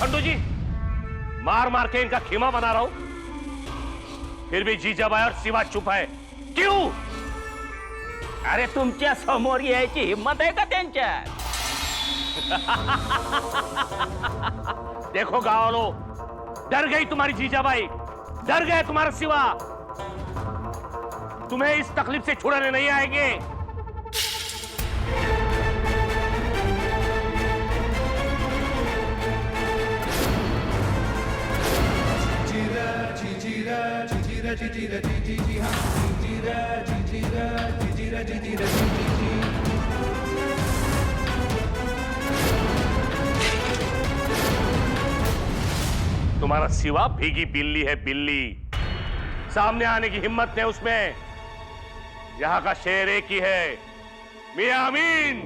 खंडू जी, मार मार के इनका खीमा बना रहा हूं, फिर भी जीजाबाई और शिवा चुप है। क्यों? अरे तुमच्या समोर यायची हिम्मत आहे का त्यांच्यात? देखो गाँव वालों, डर गई तुम्हारी जीजाबाई, डर गए तुम्हारा शिवा। तुम्हें इस तकलीफ से छुड़ाने नहीं आएंगे। तुम्हारा शिवा भीगी बिल्ली है, बिल्ली। सामने आने की हिम्मत नहीं उसमें। यहां का शेर एक ही है, मियां अमीन।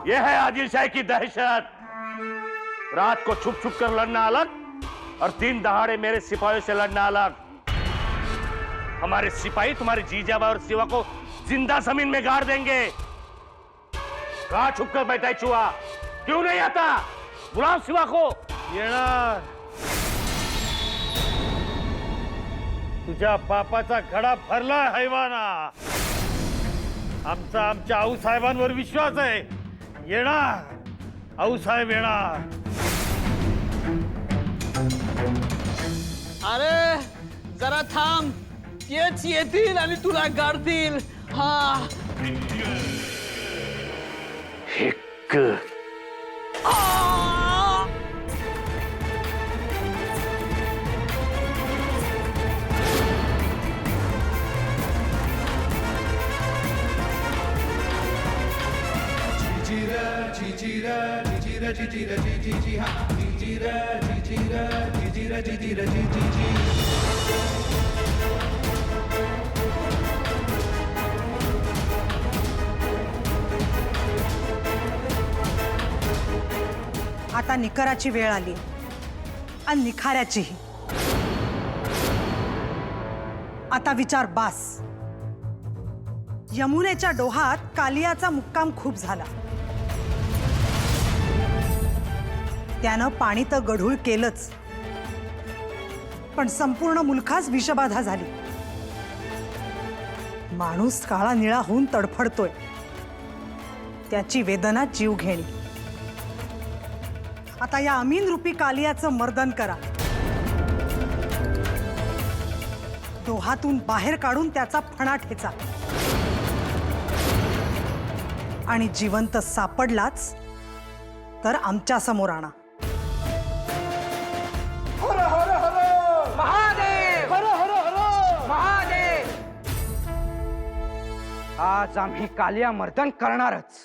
यह है आदिल शाही की दहशत। रात को छुप छुप कर लड़ना अलग और दिन दहाड़े मेरे सिपाहियों से लड़ना अलग। हमारे सिपाही तुम्हारे जीजाबाई और शिवा को जिंदा जमीन में गाड़ देंगे। कहां छुप कर बैठा है चूहा? क्यों नहीं आता? बुलाओ शिवा को। येणार। तुझ्या बापाचा घडा भरला हैवाना। आमच्या आऊसाहेबांवर विश्वास आहे। येणार, आऊसाहेब येणार। अरे जरा थांब, तेच येतील आणि तुला गाडतील। हा हिक। आता निकराची वेळ आली आणि निखाऱ्याचीही। आता विचार बास। यमुनेच्या डोहात कालियाचा मुक्काम खूप झाला। त्यानं पाणी तर गढूळ केलंच, पण संपूर्ण मुलखास विषबाधा झाली। माणूस काळा निळा होऊन तडफडतोय, त्याची वेदना जीव घेणी। आता या अमीन रूपी कालियाचं मर्दन करा। डोहातून बाहेर काढून त्याचा फणा ठेचा आणि जिवंत सापडलाच तर आमच्या समोर आणा। महादेव, महादेव। आज आम्ही कालिया मर्दन करणारच,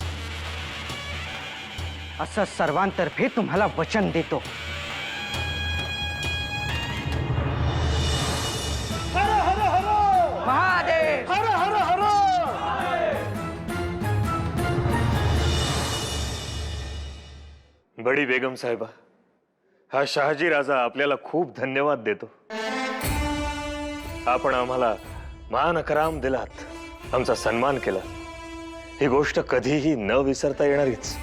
असं सर्वांतर्फे तुम्हाला वचन देतो। महादेव, बडी बेगम साहेबा, हा शहाजी राजा आपल्याला खूप धन्यवाद देतो। आपण आम्हाला मान अकराम दिलात, आमचा सन्मान केला। ही गोष्ट कधीही न विसरता येणारीच।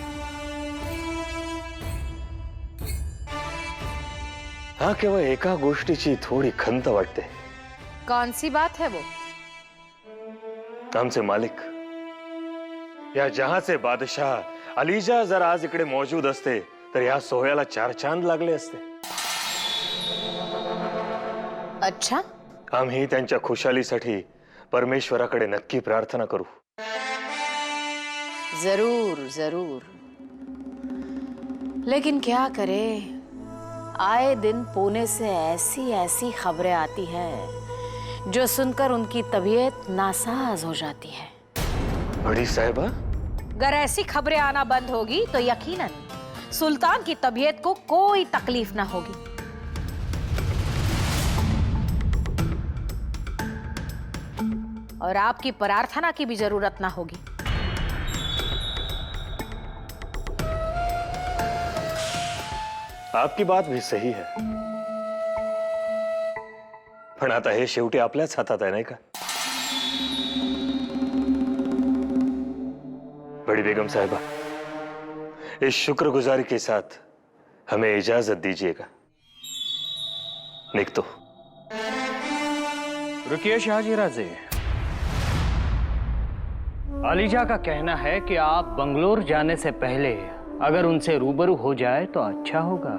हा केवळ एका गोष्टीची थोडी खंत वाटते। कौन सी बात है वो? आमचे मालिक, या जहाचे बादशाह अलीजा जर आज इकडे मौजूद असते तर या सोहळ्याला 4 चांद लागले असते। अच्छा, आम्ही त्यांच्या खुशालीसाठी परमेश्वराकडे नक्की प्रार्थना करू। जरूर जरूर, लेकिन क्या करे, आए दिन पुणे से ऐसी ऐसी खबरें आती हैं जो सुनकर उनकी तबीयत नासाज हो जाती है। बड़ी साहिबा, अगर ऐसी खबरें आना बंद होगी तो यकीनन सुल्तान की तबीयत को कोई तकलीफ ना होगी। और आपकी प्रार्थना की भी जरूरत ना होगी। आपकी बात भी सही है, पण आता हे शेवटी आपल्याच हातात आहे, नाही का? बड़ी बेगम साहिबा, इस शुक्रगुजारी के साथ हमें इजाजत दीजिएगा। निकतो। रुकिए शाहजी राजे। अलीजा का कहना है कि आप बंगलोर जाने से पहले अगर उनसे रूबरू हो जाए तो अच्छा होगा।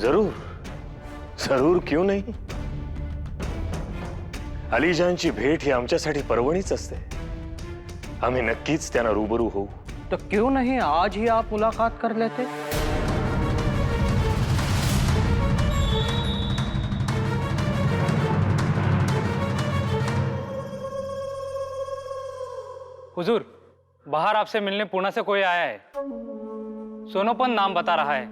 जरूर जरूर, क्यों नहीं? अलीजांची भेट ही आमच्यासाठी पर्वणीच असते। आम्ही नक्कीच त्यांना रूबरू होऊ। तो क्यों नहीं आज ही आप मुलाकात कर लेते? हुजूर, बाहर आपसे मिलने पुणे से कोई आया है। सोनोपन नाम बता रहा है।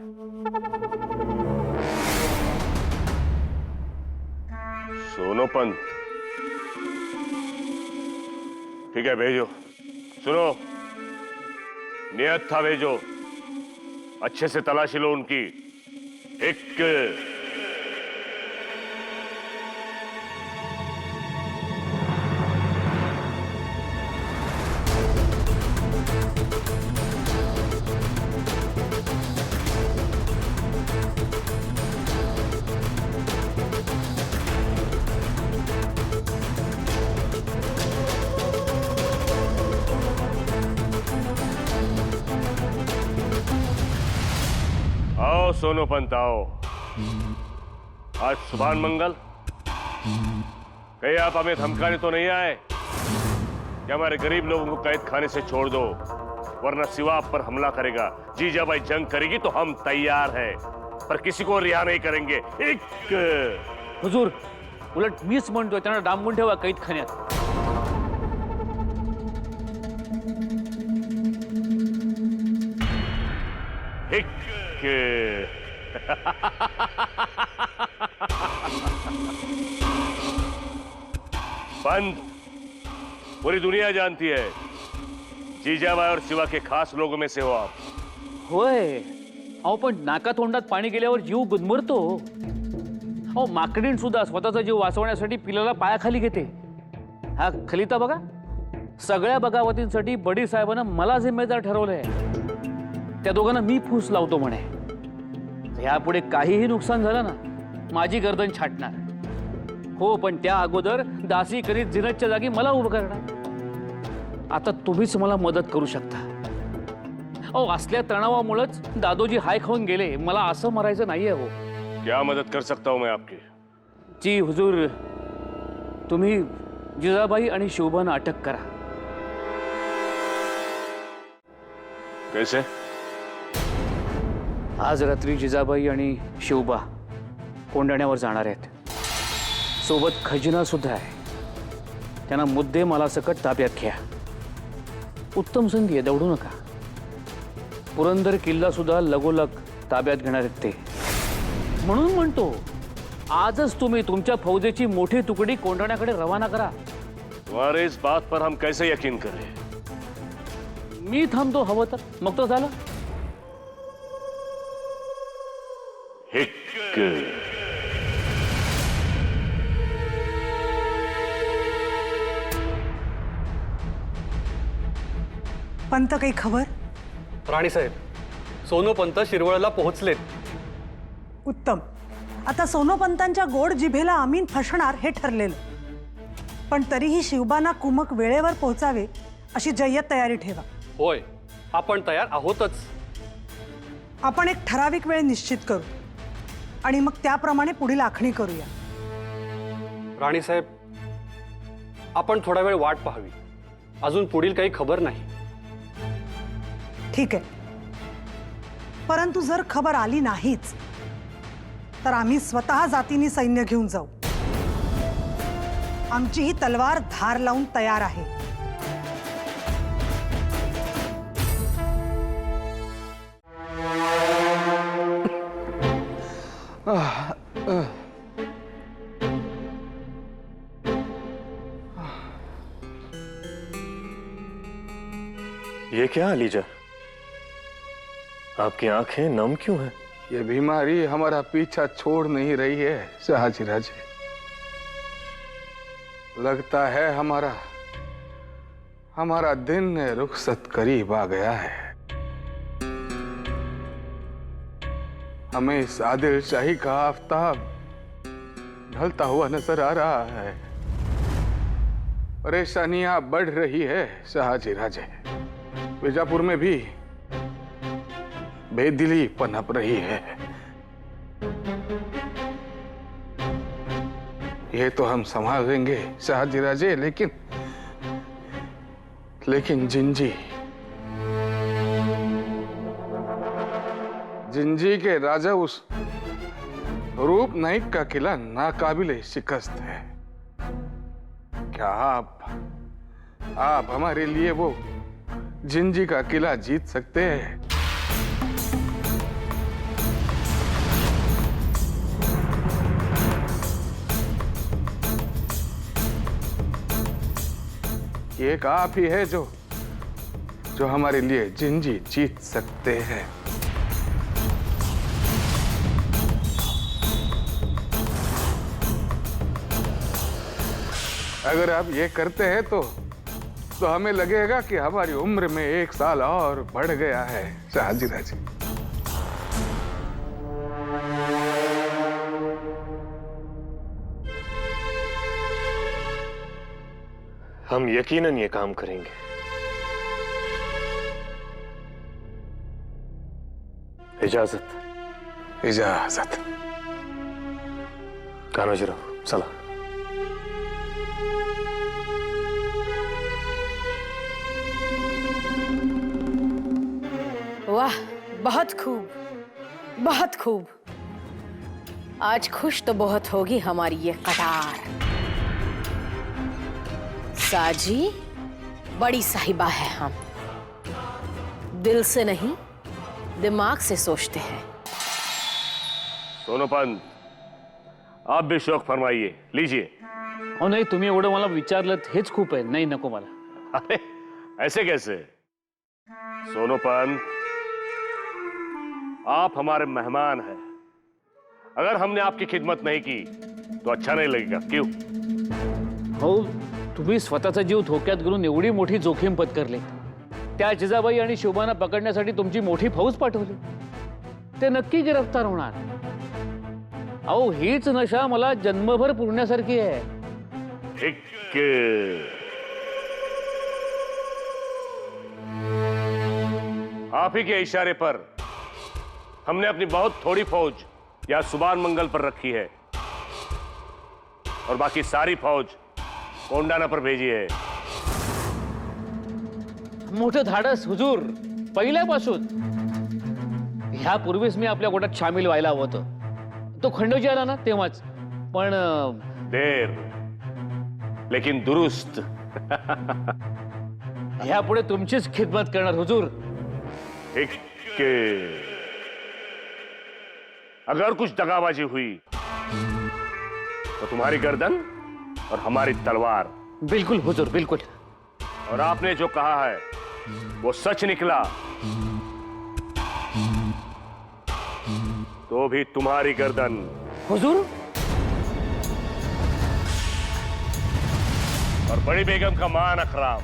सोनोपंत, ठीक है भेजो। सुनो, नियत था भेजो, अच्छे से तलाशी लो उनकी। एक आओ सोनोपंत आओ। आज सुभान मंगल, कहीं आप हमें धमकाने तो नहीं आए कि हमारे गरीब लोगों को कैद खाने से छोड़ दो, वरना सिवा आप पर हमला करेगा। जीजाबाई जंग करेगी तो हम तैयार हैं, पर किसी को रिहा नहीं करेंगे। एक हुजूर, उलट मीच म्हणतोय त्यांना डांबून ठेवा कैद खाण्यात। एक बंद, पूरी दुनिया जानती है जीजाबाई और शिवा के खास लोगों में से हो आप। होय, अहो पण नाका तोंडात पाणी गेल्यावर जीव गुदमरतो। अहो माकडीण सुद्धा स्वतःचा जीव वाचवण्यासाठी पिलाला पायाखाली घेते। हा खलिता बघा, सगळ्या बगावतींसाठी बडी साहेबांना मला जिम्मेदार ठरवलंय। त्या दोघांना मी फूस लावतो म्हणे। यापुढे काहीही नुकसान झालं ना, माझी गर्दन छाटणार। हो, पण त्या अगोदर दासी करीत जिनतच्या जागी मला उभं करणार। आता तुम्हीच मला मदत करू शकता। अहो असल्या तणावामुळेच दादोजी हाय खाऊन गेले। मला असं मरायचं नाहीये। हो, क्या मदद कर सकता हूं मैं आपकी? जी हुजूर, तुम्ही जिजाबाई आणि शोभांना अटक करा। कैसे? आज रात्री जिजाबाई आणि शिवबा कोंडाण्यावर जाणार आहेत। सोबत खजिना सुद्धा आहे। त्यांना मुद्दे मला सकट ताब्यात घ्या। उत्तम संधी आहे, दौडू नका। पुरंदर किल्ला सुद्धा लगोलग ताब्यात घेणार आहेत ते। म्हणून म्हणतो, आजच तुम्ही तुमच्या फौजेची मोठी तुकडी कोंडाण्याकडे रवाना करा। तुम्हारे इस बात पर हम कैसे यकीन करें? मी थांबतो हवं तर, मग तो झालं। एक पंत काही खबर? राणीसाहेब, सोनोपंत शिरवळला पोहोचलेत। उत्तम। आता सोनोपंतांच्या गोड जिभेला आमीन फसणार हे ठरलेलं, पण तरीही शिवबांना कुमक वेळेवर पोहोचावे अशी जय्यत तयारी ठेवा। होय, आपण तयार आहोतच। आपण एक ठराविक वेळ निश्चित करू आणि मग त्याप्रमाणे पुढील आखणी करूया। राणीसाहेब, आपण थोडा वेळ वाट पाहावी। अजून पुढील काही खबर नाही। ठीक आहे, परंतु जर खबर आली नाहीच तर आम्ही स्वतः जातीने सैन्य घेऊन जाऊ। आमची ही तलवार धार लावून तयार आहे। क्या अलीजा, आपकी आंखें नम क्यों हैं? ये बीमारी हमारा पीछा छोड़ नहीं रही है शहाजी राजे। लगता है हमारा दिन रुखसत करीब आ गया है। हमें इस आदिल शाही का आफताब ढलता हुआ नजर आ रहा है। परेशानियां बढ़ रही है शहाजी राजे। बीजापुर में भी बेदिली पनप रही है। ये तो हम संभाल लेंगे शहाजी राजे, लेकिन जिंजी के राजा उस रूप नाइक का किला नाकाबिले शिकस्त है। क्या आप हमारे लिए वो जिंजी का किला जीत सकते हैं? एक आप ही है जो हमारे लिए जिंजी जीत सकते हैं। अगर आप ये करते हैं तो हमें लगेगा कि हमारी उम्र में 1 साल और बढ़ गया है शहाजी राजे। हम यकीनन ये काम करेंगे। इजाजत। कान्होजीराव चला। वाह, बहुत खूब, बहुत खूब। आज खुश तो बहुत होगी हमारी ये कटार। साजी, बड़ी साहिबा है हम। दिल से नहीं, दिमाग से सोचते हैं। सोनोपंत, आप भी शौक फरमाइए, लीजिए। हो नाही, तुम्ही एवढं मला विचारलं हेच खूप आहे। नाही, नको मला। अरे ऐसे कैसे? सोनोपंत, आप हमारे मेहमान हैं। अगर हमने आपकी खिदमत नहीं की तो अच्छा नहीं लगेगा, क्यों? हो, तुम्ही स्वतःचा जीव धोक्यात घालून एवढी मोठी जोखीम पत्करली। त्या जिजाबाई आणि शोभाना पकडण्यासाठी तुमची मोठी फौज पाठवली। ते नक्की गिरफ्तार होणार। अहो, हीच नशा मला जन्मभर पुरण्यासारखी आहे। आप ही के इशारे पर हमने अपनी बहुत थोड़ी फौज यहाँ सुबान मंगल पर रखी है और बाकी सारी फौज कोंडाना पर भेजी है। मोठं धाडस हुजूर, पहिल्यापासून। ह्यापूर्वीच मी आपल्या गोटात सामील व्हायला हवं होतं। तो खंडोजी आला ना तेव्हाच, पण देर लेकिन दुरुस्त। ह्यापुढे तुमचीच खिदमत करणार हुजूर। अगर कुछ दगाबाजी हुई तो तुम्हारी गर्दन और हमारी तलवार। बिल्कुल हुजूर, बिल्कुल। और आपने जो कहा है वो सच निकला तो भी तुम्हारी गर्दन। हुजूर, और बड़ी बेगम का मान अकराम।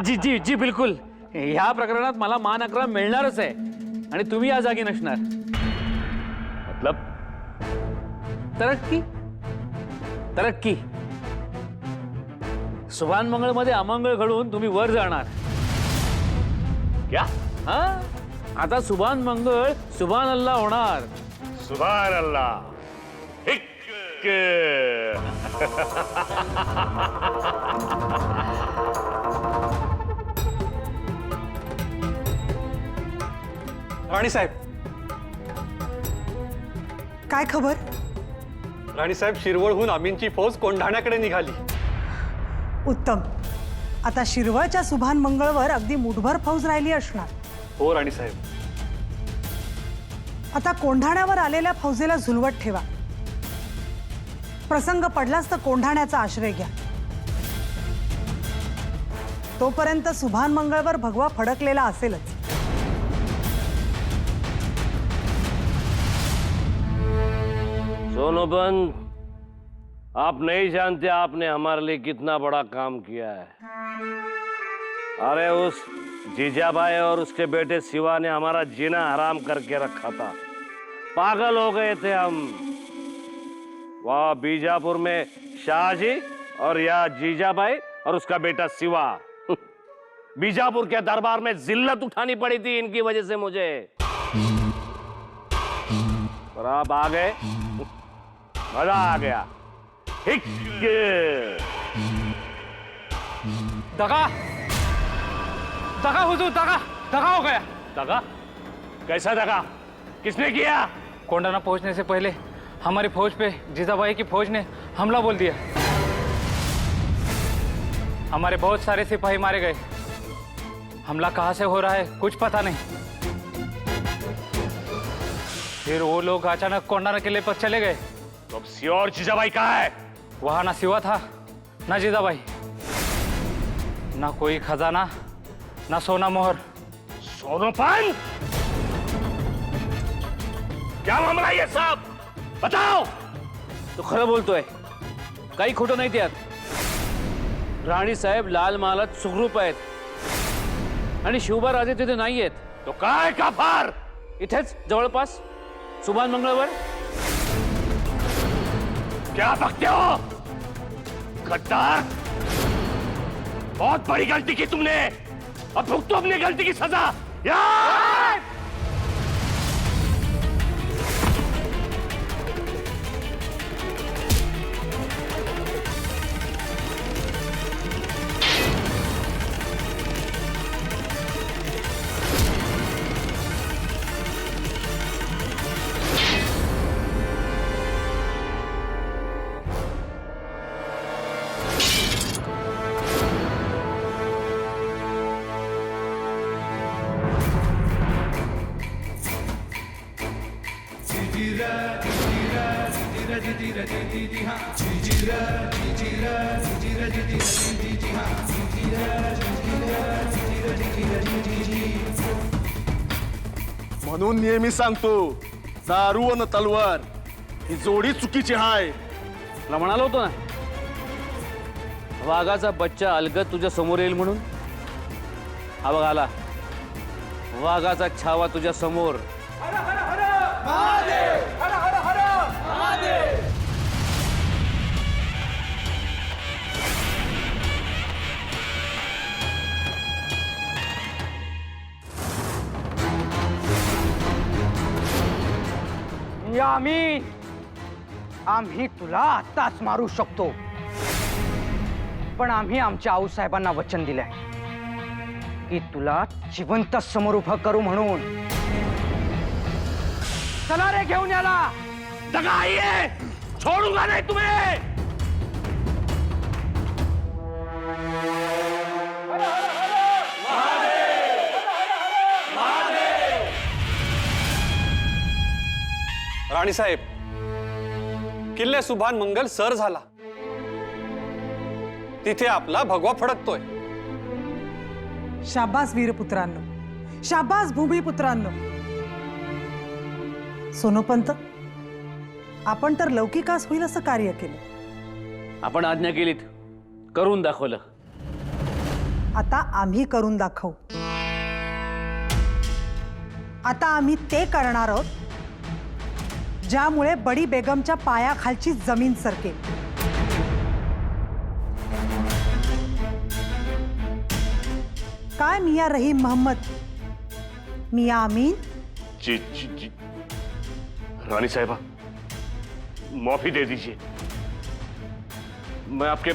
जी जी जी, बिल्कुल। ह्या प्रकरणात मला मान अकराम मिळणारच आहे आणि तुम्ही या जागी नसणार। मतलब तरक्की, तरक्की। सुभान मंगळ मध्ये अमंगळ घडून तुम्ही वर जाणार। क्या? हा, आता सुभान मंगळ सुभान अल्लाह होणार। सुभान अल्लाह। राणी साहेब, काय खबर? राणी साहेब, शिरवळहून आमीनची फौज कोंढाण्याकडे निघाली। उत्तम। आता शिरवळच्या सुभान मंगळवर अगदी मुठभर फौज राहिली असणार। हो राणी साहेब। आता कोंढाण्यावर आलेल्या फौजेला झुलवत ठेवा। प्रसंग पडलास तर कोंढाण्याचा आश्रय घ्या। तोपर्यंत सुभान मंगळवर भगवा फडकलेला असेलच. सोनोपंत, आप नहीं जानते आपने हमारे लिए कितना बड़ा काम किया है. अरे उस जीजाबाई और उसके बेटे शिवा ने हमारा जीना हराम करके रखा था. पागल हो गए थे हम. वहाँ बीजापुर में शाहजी और यहाँ जीजाबाई और उसका बेटा शिवा. बीजापुर के दरबार में जिल्लत उठानी पड़ी थी इनकी वजह से मुझे. और आप आ गए, मजा आ गया. दगा दगा हुजूर, दगा दगा हो गया. दगा? कैसा दगा? किसने किया? कोंडाना पहुंचने से पहले हमारी फौज पे जीजाबाई की फौज ने हमला बोल दिया. हमारे बहुत सारे सिपाही मारे गए. हमला कहां से हो रहा है कुछ पता नहीं. फिर वो लोग अचानक कोंडाना किले पर चले गए. तो अब शिवा और जीजाबाई कहाँ है? वहां ना शिवा था ना जीजाबाई, ना कोई खजाना ना सोना मोहर. सोनोपंत, क्या मामला है ये सब? बताओ. तो खरं बोलतोय, काही खोटं नाही त्यात. राणी साहेब लाल महालात सुखरूप आहेत आणि शिवबा राजे तिथे नाही आहेत. तो काय काफार? इथेच जवळपास सुभान मंगळवर. क्या बकते हो गद्दार? बहुत बड़ी गलती की तुमने. अब भुगतो अपनी गलती की सजा. यार! म्हणून नेहमी सांगतो, दारू आणि तलवार ही जोडी चुकीची आहे. तुला म्हणालो होतो ना, वाघाचा बच्चा अलगद तुझ्या समोर येईल म्हणून. हा बघ आला वाघाचा छावा तुझ्या समोर. यामीन, आम्ही तुला आत्ताच मारू शकतो, पण आम्ही आमच्या आऊसाहेबांना वचन दिलंय की तुला जिवंत समोर उभं करू म्हणून. चला रे घेऊन याला. दगा आइए, छोड़ूंगा नहीं तुम्हें. राणी साहेब, किल्ले सुभान मंगल सर झाला. तिथे आपला भगवा फडकतोय. शाबास वीरपुत्रांनो, शाबास भूमिपुत्रांनो. सोनोपंत, आपण तर लौकिकास होईल असं कार्य केलं. आपण आज्ञा केलीत, करून दाखवलं. आता आम्ही करून दाखवू. आता आम्ही ते करणार आहोत ज्यामुळे बडी बेगमच्या पायाखालची जमीन सरकेल. काय मियां रहीम मोहम्मद, मियां अमीन. जी जी जी रानी साहिबा, माफी दे दीजिए. मैं आपके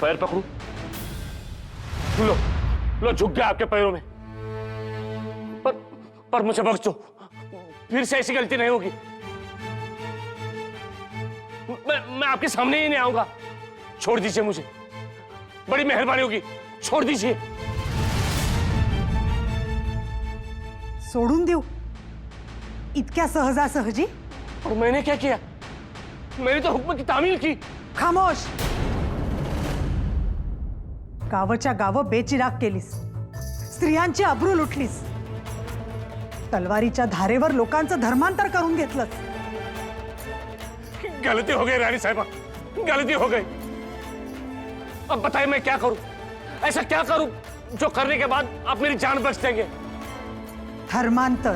पैर पकड़ूं? लो लो, झुक गया आपके पैरों में. पर मुझे बख्श दो, फिर से ऐसी गलती नहीं होगी. मैं आपके सामने ही नहीं आऊंगा. छोड़ दीजिए मुझे, बड़ी मेहरबानी होगी. छोड़ दीजिए. सोडून देऊ इतक्या सहजासहजी? और मैंने क्या किया? मैंने तो हुक्म की तामील की. खामोश. गावच्या गावं बेचिराग केलीस, स्त्रियांची अब्रू लुटलीस, तलवारीच्या धारेवर लोकांचं धर्मांतर करून घेतलंस. गलती हो गई रानी साहिबा, गलती हो गई. अब बताइए मैं क्या करूं? ऐसा क्या करूं जो करने के बाद आप मेरी जान बच देंगे? धर्मांतर